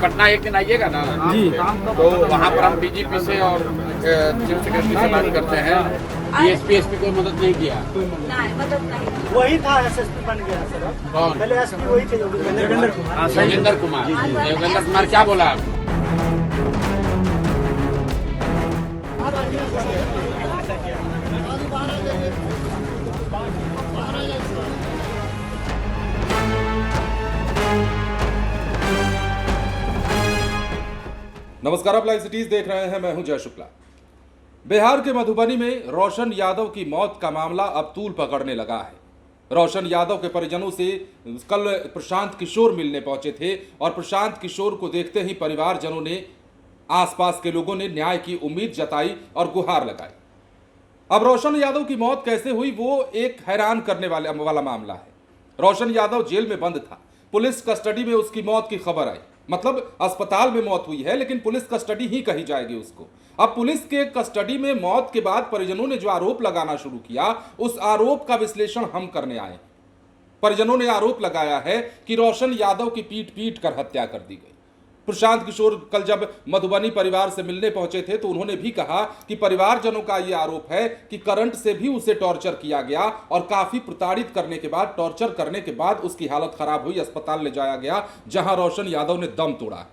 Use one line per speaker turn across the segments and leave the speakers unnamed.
पटना एक दिन आइएगा ना
जी।
तो वहाँ पर हम डीजीपी से और चीफ सेक्रेटरी से बात करते हैं। डीएसपी एसपी कोई मदद नहीं किया।
नहीं मदद नहीं।
वही था एसएसपी बन गया सर।
कौन?
पहले एसपी वही थे योगेंद्र कुमार।
योगेंद्र कुमार। योगेंद्र कुमार क्या बोला?
नमस्कार, आप लाइव सिटीज देख रहे हैं। मैं हूं जय शुक्ला। बिहार के मधुबनी में रोशन यादव की मौत का मामला अब तूल पकड़ने लगा है। रोशन यादव के परिजनों से कल प्रशांत किशोर मिलने पहुंचे थे और प्रशांत किशोर को देखते ही परिवारजनों ने, आसपास के लोगों ने न्याय की उम्मीद जताई और गुहार लगाई। अब रोशन यादव की मौत कैसे हुई, वो एक हैरान करने वाला मामला है। रोशन यादव जेल में बंद था। पुलिस कस्टडी में उसकी मौत की खबर आई, मतलब अस्पताल में मौत हुई है लेकिन पुलिस कस्टडी ही कही जाएगी उसको। अब पुलिस के कस्टडी में मौत के बाद परिजनों ने जो आरोप लगाना शुरू किया, उस आरोप का विश्लेषण हम करने आए। परिजनों ने आरोप लगाया है कि रोशन यादव की पीट पीट कर हत्या कर दी गई। प्रशांत किशोर कल जब मधुबनी परिवार से मिलने पहुंचे थे तो उन्होंने भी कहा कि परिवारजनों का यह आरोप है कि करंट से भी उसे टॉर्चर किया गया और काफी प्रताड़ित करने के बाद, टॉर्चर करने के बाद उसकी हालत खराब हुई, अस्पताल ले जाया गया जहां रोशन यादव ने दम तोड़ा।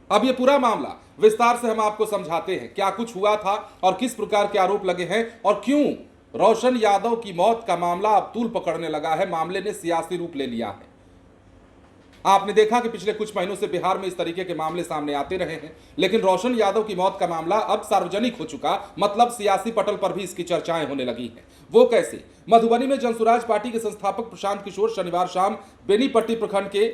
अब यह पूरा मामला विस्तार से हम आपको समझाते हैं, क्या कुछ हुआ था और किस प्रकार के आरोप लगे हैं और क्यों रोशन यादव की मौत का मामला अब तूल पकड़ने लगा है। मामले ने सियासी रूप ले लिया है। आपने देखा कि पिछले कुछ महीनों से बिहार में इस तरीके के मामले सामने आते रहे हैं, लेकिन रोशन यादव की मौत का मामला अब सार्वजनिक हो चुका, मतलब सियासी पटल पर भी इसकी चर्चाएं होने लगी हैं। वो कैसे? मधुबनी में जनसुराज पार्टी के संस्थापक प्रशांत किशोर शनिवार शाम बेनीपट्टी प्रखंड के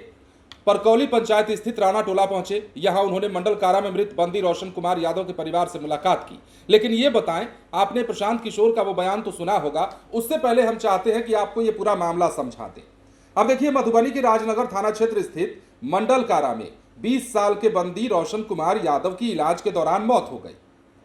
परकौली पंचायत स्थित राणा टोला पहुंचे। यहां उन्होंने मंडल कारा में मृत बंदी रोशन कुमार यादव के परिवार से मुलाकात की। लेकिन ये बताएं, आपने प्रशांत किशोर का वो बयान तो सुना होगा, उससे पहले हम चाहते हैं कि आपको ये पूरा मामला समझा दें। अब देखिए, मधुबनी के राजनगर थाना क्षेत्र स्थित मंडल कारा में 20 साल के बंदी रोशन कुमार यादव की इलाज के दौरान मौत हो गई।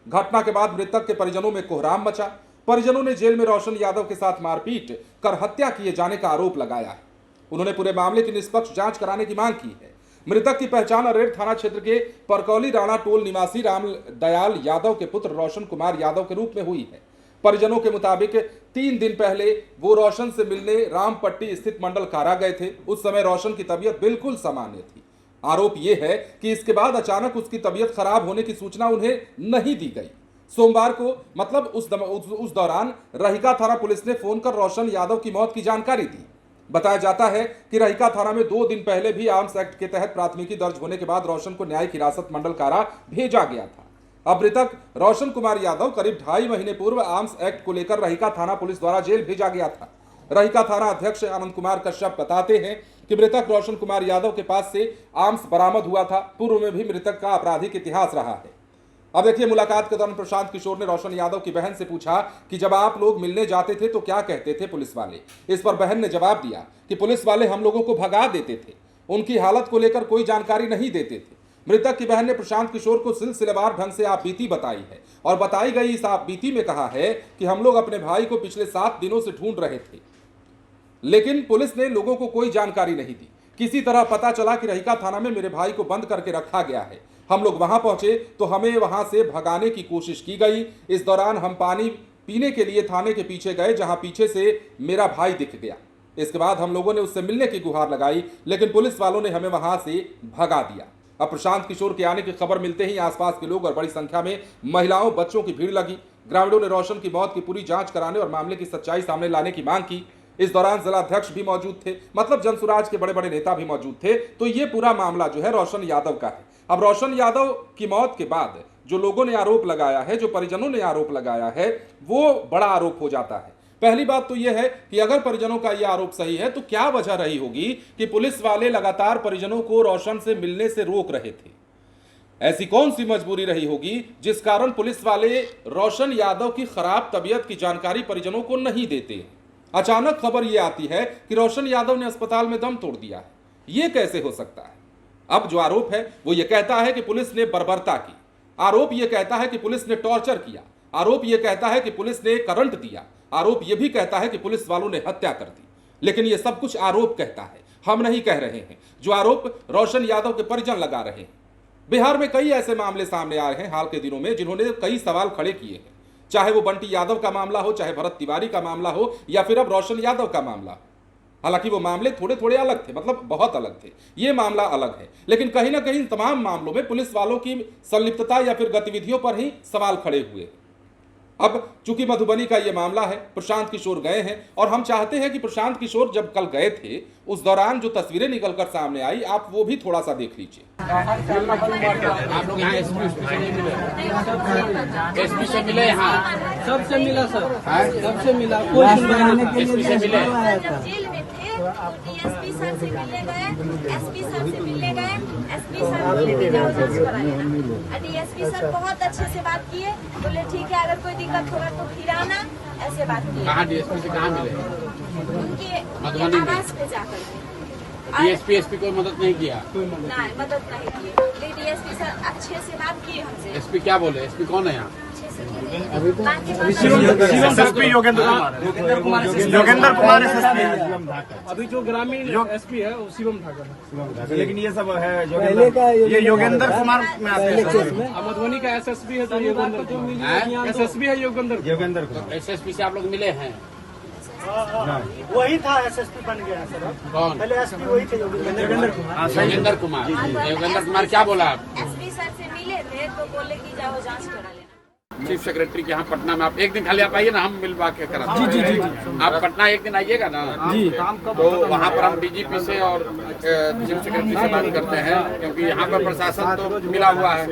घटना के बाद मृतक के परिजनों में कोहराम मचा। परिजनों ने जेल में रोशन यादव के साथ मारपीट कर हत्या किए जाने का आरोप लगाया है। उन्होंने पूरे मामले की निष्पक्ष जांच कराने की मांग की है। मृतक की पहचान अरेर थाना क्षेत्र के परकौली राणा टोल निवासी राम दयाल यादव के पुत्र रोशन कुमार यादव के रूप में हुई है। परिजनों के मुताबिक 3 दिन पहले वो रोशन से मिलने रामपट्टी स्थित मंडल कारा गए थे। उस समय रोशन की तबीयत बिल्कुल सामान्य थी। आरोप यह है कि इसके बाद अचानक उसकी तबीयत खराब होने की सूचना उन्हें नहीं दी गई। सोमवार को, मतलब उस दौरान रहिका थाना पुलिस ने फोन कर रोशन यादव की मौत की जानकारी दी। बताया जाता है कि रहिका थाना में 2 दिन पहले भी आर्म्स एक्ट के तहत प्राथमिकी दर्ज होने के बाद रोशन को न्यायिक हिरासत मंडल कारा भेजा गया था। अब मृतक रोशन कुमार यादव करीब 2.5 महीने पूर्व आर्म्स एक्ट को लेकर रहिका थाना पुलिस द्वारा जेल भेजा गया था। रहिका थाना अध्यक्ष आनंद कुमार कश्यप बताते हैं कि मृतक रोशन कुमार यादव के पास से आर्म्स बरामद हुआ था। पूर्व में भी मृतक का आपराधिक इतिहास रहा है। अब देखिए, मुलाकात के दौरान प्रशांत किशोर ने रोशन यादव की बहन से पूछा कि जब आप लोग मिलने जाते थे तो क्या कहते थे पुलिस वाले। इस पर बहन ने जवाब दिया कि पुलिस वाले हम लोगों को भगा देते थे, उनकी हालत को लेकर कोई जानकारी नहीं देते थे। मृतक की बहन ने प्रशांत किशोर को सिलसिलेवार ढंग से आपबीती बताई है और बताई गई इस आपबीती में कहा है कि हम लोग अपने भाई को पिछले 7 दिनों से ढूंढ रहे थे, लेकिन पुलिस ने लोगों को कोई जानकारी नहीं दी। किसी तरह पता चला कि रहिका थाना में मेरे भाई को बंद करके रखा गया है। हम लोग वहां पहुंचे तो हमें वहां से भगाने की कोशिश की गई। इस दौरान हम पानी पीने के लिए थाने के पीछे गए, जहां पीछे से मेरा भाई दिख गया। इसके बाद हम लोगों ने उससे मिलने की गुहार लगाई, लेकिन पुलिस वालों ने हमें वहां से भगा दिया। अब प्रशांत किशोर के आने की खबर मिलते ही आसपास के लोग और बड़ी संख्या में महिलाओं, बच्चों की भीड़ लगी। ग्रामीणों ने रोशन की मौत की पूरी जांच कराने और मामले की सच्चाई सामने लाने की मांग की। इस दौरान जिलाध्यक्ष भी मौजूद थे, मतलब जनसुराज के बड़े बड़े नेता भी मौजूद थे। तो ये पूरा मामला जो है रोशन यादव का है। अब रोशन यादव की मौत के बाद जो लोगों ने आरोप लगाया है, जो परिजनों ने आरोप लगाया है, वो बड़ा आरोप हो जाता है। पहली बात तो यह है कि अगर परिजनों का यह आरोप सही है तो क्या वजह रही होगी कि पुलिस वाले लगातार परिजनों को रोशन से मिलने से रोक रहे थे। ऐसी कौन सी मजबूरी रही होगी जिस कारण पुलिस वाले रोशन यादव की खराब तबीयत की जानकारी परिजनों को नहीं देते। अचानक खबर यह आती है कि रोशन यादव ने अस्पताल में दम तोड़ दिया है। यह कैसे हो सकता है? अब जो आरोप है वो ये कहता है कि पुलिस ने बर्बरता की। आरोप ये कहता है कि पुलिस ने टॉर्चर किया। आरोप ये कहता है कि पुलिस ने करंट दिया। आरोप ये भी कहता है कि पुलिस वालों ने हत्या कर दी। लेकिन ये सब कुछ आरोप कहता है। हम नहीं कह रहे हैं, जो आरोप रोशन यादव के परिजन लगा रहे हैं। बिहार में कई ऐसे मामले सामने आए हैं हाल के दिनों में जिन्होंने कई सवाल खड़े किए हैं, चाहे वो बंटी यादव का मामला हो, चाहे भरत तिवारी का मामला हो, या फिर अब रोशन यादव का मामला हो। हालांकि वो मामले थोड़े थोड़े अलग थे, मतलब बहुत अलग थे, ये मामला अलग है, लेकिन कहीं ना कहीं तमाम मामलों में पुलिस वालों की संलिप्तता या फिर गतिविधियों पर ही सवाल खड़े हुए। अब चूंकि मधुबनी का ये मामला है, प्रशांत किशोर गए हैं और हम चाहते हैं कि प्रशांत किशोर जब कल गए थे उस दौरान जो तस्वीरें निकलकर सामने आई, आप वो भी थोड़ा सा देख लीजिए।
आप लोग यहाँ एसपी से नहीं मिले? एसपी से मिले? यहाँ
सबसे मिला सर, सबसे मिला, कोई
एसपी से मिले?
जब जेल में थे तो डीएसपी सर से मिलने गए, एसपी सर से मिलने गए, एसपी सर बोले कि जाओ जांच करा लेना। डीएसपी सर बहुत अच्छे से बात किए, बोले ठीक है अगर कोई दिक्कत होगा तो फिर आना, ऐसे बात किए।
कहाँ डीएसपी से कहाँ मिले?
उनके
मधुबनी में?
आवास पे जाकर के।
डीएसपी एसपी कोई मदद नहीं किया?
नहीं, मदद नहीं की। डीएसपी सर अच्छे से बात किए हमसे।
एसपी क्या बोले? एसपी कौन है यहाँ?
अच्छे से किए। बाकी
एसएसपी योगेंद्र कुमार एसएसपी।
अभी जो ग्रामीण एसपी है वो शिवम ठाकर है,
लेकिन ये सब है ये योगेंद्र कुमार में आते हैं।
मधुबनी का एसएसपी है तो योगेंद्र, एसएसपी है योगेंद्र
कुमार।
एसएसपी से आप लोग मिले हैं?
वही था, एसएसपी बन गया सर।
कौन?
पहले एसपी वही थे, योगेंद्र कुमार।
योगेंद्र कुमार। योगेंद्र कुमार क्या बोला?
एसपी सर से मिले थे तो बोले कि जाओ जांच करा लेना।
चीफ सेक्रेटरी के यहाँ पटना में आप एक दिन खाली आप आइए ना, हम मिलवा के करा। जी। आप पटना एक दिन आइएगा ना जी, तो वहाँ पर हम डीजीपी से और चीफ सेक्रेटरी से बात करते हैं, क्योंकि यहाँ पर प्रशासन तो मिला हुआ है।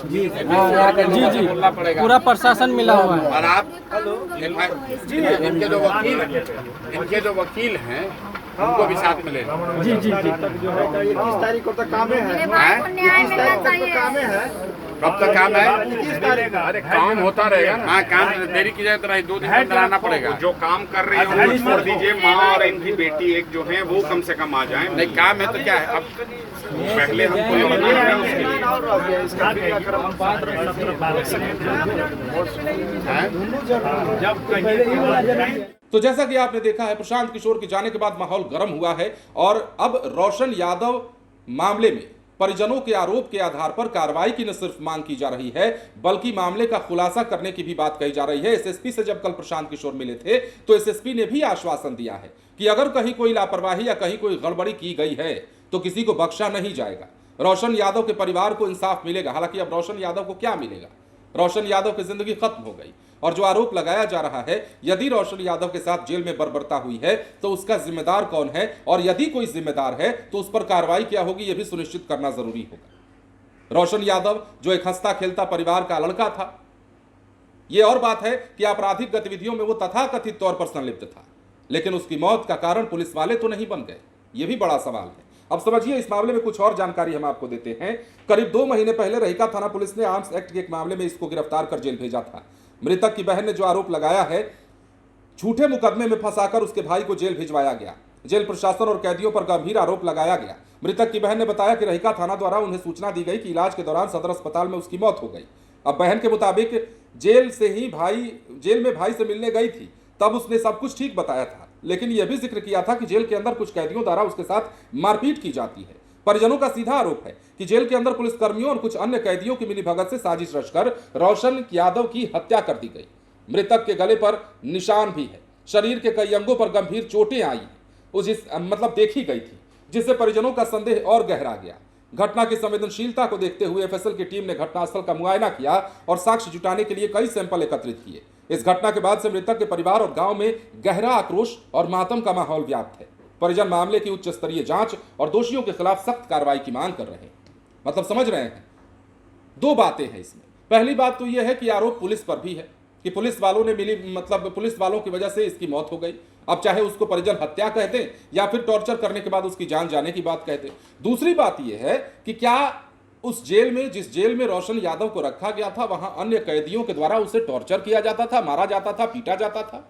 जी, बोलना पड़ेगा,
पूरा प्रशासन मिला हुआ है।
और आप इनके जो वकील हैं उनको भी साथ मिले।
जी 21 तारीख को तक काम है।
कब तक काम है? अरे काम होता रहेगा ना। हाँ, काम देरी की जाए तो 2 दिन अंदर आना पड़ेगा।
जो काम कर रही है वो छोड़ दीजिए, माँ और इनकी बेटी एक जो है वो कम से कम आ जाए।
नहीं, काम है तो क्या है, अब
पहले हमको ये बताना है उसके लिए।
तो जैसा कि आपने देखा है, प्रशांत किशोर के जाने के बाद माहौल गर्म हुआ है और अब रोशन यादव मामले में परिजनों के आरोप के आधार पर कार्रवाई की न सिर्फ मांग की जा रही है, बल्कि मामले का खुलासा करने की भी बात कही जा रही है। एसएसपी से जब कल प्रशांत किशोर मिले थे तो एसएसपी ने भी आश्वासन दिया है कि अगर कहीं कोई लापरवाही या कहीं कोई गड़बड़ी की गई है तो किसी को बख्शा नहीं जाएगा। रोशन यादव के परिवार को इंसाफ मिलेगा। हालांकि अब रोशन यादव को क्या मिलेगा? रोशन यादव की जिंदगी खत्म हो गई और जो आरोप लगाया जा रहा है, यदि रोशन यादव के साथ जेल में बर्बरता हुई है तो उसका जिम्मेदार कौन है, और यदि कोई जिम्मेदार है तो उस पर कार्रवाई क्या होगी, यह भी सुनिश्चित करना जरूरी होगा। रोशन यादव जो एक हंसता खेलता परिवार का लड़का था, यह और बात है कि आपराधिक गतिविधियों में वो तथाकथित तौर पर संलिप्त था, लेकिन उसकी मौत का कारण पुलिस वाले तो नहीं बन गए, यह भी बड़ा सवाल है। अब समझिए, इस मामले में कुछ और जानकारी हम आपको देते हैं। करीब 2 महीने पहले रहिका थाना पुलिस ने आर्म्स एक्ट के एक मामले में इसको गिरफ्तार कर जेल भेजा था। मृतक की बहन ने जो आरोप लगाया है, झूठे मुकदमे में फंसाकर उसके भाई को जेल भिजवाया गया। जेल प्रशासन और कैदियों पर गंभीर आरोप लगाया गया। मृतक की बहन ने बताया कि रहिका थाना द्वारा उन्हें सूचना दी गई कि इलाज के दौरान सदर अस्पताल में उसकी मौत हो गई। अब बहन के मुताबिक जेल में भाई से मिलने गई थी, तब उसने सब कुछ ठीक बताया था, लेकिन यह भी जिक्र किया था कि जेल के अंदर कुछ कैदियों द्वारा उसके साथ मारपीट की जाती है। परिजनों का सीधा आरोप है कि जेल के अंदर पुलिसकर्मियों और कुछ अन्य कैदियों की मिलीभगत से साजिश रचकर रोशन यादव की हत्या कर दी गई। मृतक के गले पर निशान भी है, शरीर के कई अंगों पर गंभीर चोटें आई देखी गई थी, जिससे परिजनों का संदेह और गहरा गया। घटना की संवेदनशीलता को देखते हुए एफएसएल की टीम ने घटनास्थल का मुआयना किया और साक्ष्य जुटाने के लिए कई सैंपल एकत्रित किए। इस घटना के बाद से मृतक के परिवार और गांव में गहरा आक्रोश और मातम का माहौल व्याप्त है। परिजन मामले की उच्च स्तरीय जांच और दोषियों के खिलाफ सख्त कार्रवाई की मांग कर रहे हैं। मतलब समझ रहे हैं, 2 बातें हैं इसमें। पहली बात तो यह है कि आरोप पुलिस पर भी है कि पुलिस वालों की वजह से इसकी मौत हो गई। अब चाहे उसको परिजन हत्या कहते या फिर टॉर्चर करने के बाद उसकी जान जाने की बात कहते। दूसरी बात यह है कि क्या उस जेल में, जिस जेल में रोशन यादव को रखा गया था, वहां अन्य कैदियों के द्वारा उसे टॉर्चर किया जाता था, मारा जाता था, पीटा जाता था?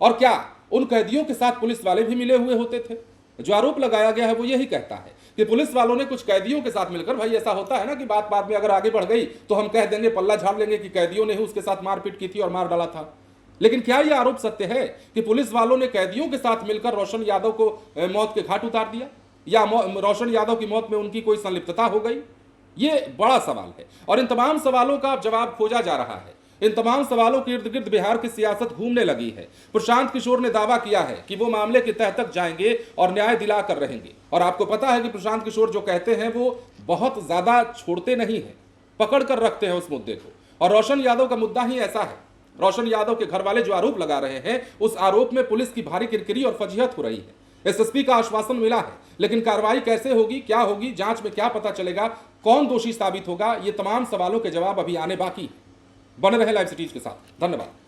और क्या उन कैदियों के साथ पुलिस वाले भी मिले हुए होते थे? जो आरोप लगाया गया है वो यही कहता है कि पुलिस वालों ने कुछ कैदियों के साथ मिलकर, भाई ऐसा होता है ना कि बात में अगर आगे बढ़ गई तो हम कह देंगे, पल्ला झाड़ लेंगे कि कैदियों ने ही उसके साथ मारपीट की थी और मार डाला था। लेकिन क्या यह आरोप सत्य है कि पुलिस वालों ने कैदियों के साथ मिलकर रोशन यादव को मौत के घाट उतार दिया? या रोशन यादव की मौत में उनकी कोई संलिप्तता हो गई? ये बड़ा सवाल है और इन तमाम सवालों का जवाब खोजा जा रहा है। इन तमाम सवालों के इर्द गिर्द बिहार की सियासत घूमने लगी है। प्रशांत किशोर ने दावा किया है कि वो मामले की तह तक जाएंगे और न्याय दिलाकर रहेंगे। और आपको पता है कि प्रशांत किशोर जो कहते हैं वो बहुत ज्यादा छोड़ते नहीं है, पकड़ कर रखते हैं उस मुद्दे को। और रोशन यादव का मुद्दा ही ऐसा है। रोशन यादव के घर वाले जो आरोप लगा रहे हैं, उस आरोप में पुलिस की भारी किरकिरी और फजीहत हो रही है। एसएसपी का आश्वासन मिला है, लेकिन कार्रवाई कैसे होगी, क्या होगी, जांच में क्या पता चलेगा, कौन दोषी साबित होगा, ये तमाम सवालों के जवाब अभी आने बाकी है। बने रहे लाइव सिटीज के साथ। धन्यवाद।